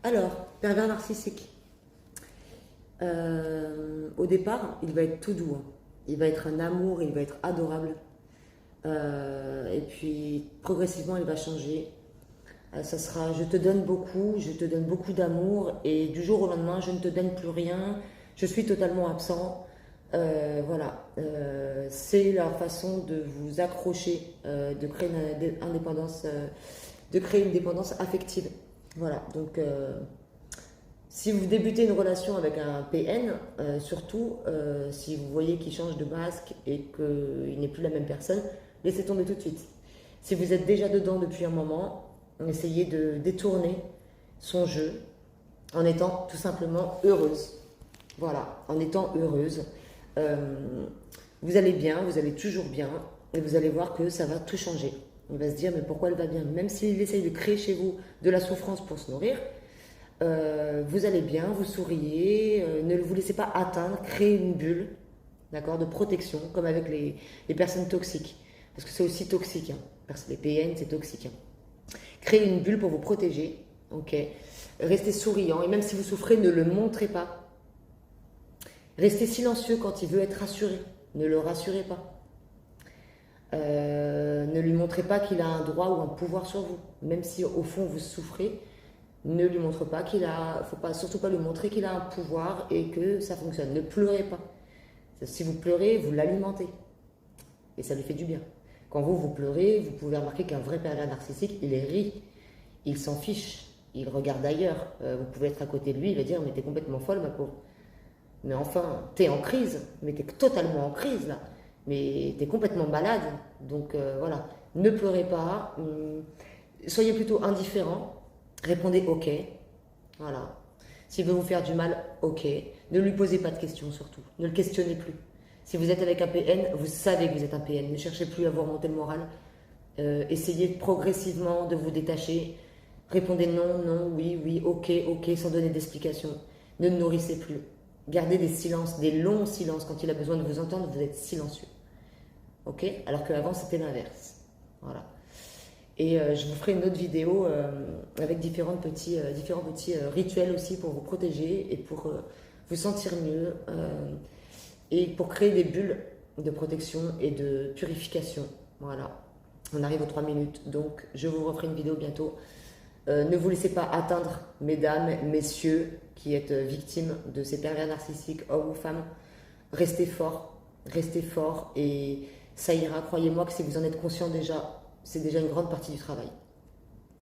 Alors, pervers narcissique. Au départ, il va être tout doux, hein. Il va être un amour, il va être adorable. Et puis, progressivement, il va changer. Ça sera, je te donne beaucoup d'amour, et du jour au lendemain, je ne te donne plus rien, je suis totalement absent. Voilà. C'est leur façon de vous accrocher, de créer une indépendance, de créer une dépendance affective. Voilà. Donc, si vous débutez une relation avec un PN, surtout si vous voyez qu'il change de masque et qu'il n'est plus la même personne, laissez tomber tout de suite. Si vous êtes déjà dedans depuis un moment, essayez de détourner son jeu en étant tout simplement heureuse. Voilà, en étant heureuse. Euh, vous allez bien, vous allez toujours bien, et vous allez voir que ça va tout changer. Il va se dire, mais pourquoi elle va bien? Même s'il essaye de créer chez vous de la souffrance pour se nourrir, vous allez bien, vous souriez, ne vous laissez pas atteindre, créez une bulle, d'accord, de protection, comme avec les personnes toxiques. Parce que c'est aussi toxique, hein. Les PN, c'est toxique, hein. Créez une bulle pour vous protéger, ok. Restez souriant, et même si vous souffrez, ne le montrez pas. Restez silencieux quand il veut être rassuré, ne le rassurez pas. Ne lui montrez pas qu'il a un droit ou un pouvoir sur vous, même si au fond vous souffrez. Ne lui montre pas qu'il a, faut pas, surtout pas lui montrer qu'il a un pouvoir et que ça fonctionne. Ne pleurez pas. Si vous pleurez, vous l'alimentez. Et ça lui fait du bien. Quand vous pleurez, vous pouvez remarquer qu'un vrai pervers narcissique, il rit. Il s'en fiche. Il regarde ailleurs. Vous pouvez être à côté de lui, il va dire, mais t'es complètement folle, ma pauvre. Mais enfin, t'es en crise. Mais t'es totalement en crise, là. Mais t'es complètement malade. Donc voilà. Ne pleurez pas. Soyez plutôt indifférent. Répondez OK, voilà. S'il veut vous faire du mal, OK. Ne lui posez pas de questions surtout, ne le questionnez plus. Si vous êtes avec un PN, vous savez que vous êtes un PN, ne cherchez plus à vous remonter le moral. Essayez progressivement de vous détacher. Répondez non, non, oui, oui, OK, OK, sans donner d'explication. Ne le nourrissez plus. Gardez des silences, des longs silences. Quand il a besoin de vous entendre, vous êtes silencieux. OK? Alors qu'avant, c'était l'inverse. Voilà. Et je vous ferai une autre vidéo avec différents petits rituels aussi pour vous protéger et pour vous sentir mieux et pour créer des bulles de protection et de purification. Voilà, on arrive aux 3 minutes, donc je vous referai une vidéo bientôt. Ne vous laissez pas atteindre, mesdames, messieurs, qui êtes victimes de ces pervers narcissiques, hommes ou femmes. Restez fort et ça ira. Croyez-moi que si vous en êtes conscient déjà, c'est déjà une grande partie du travail.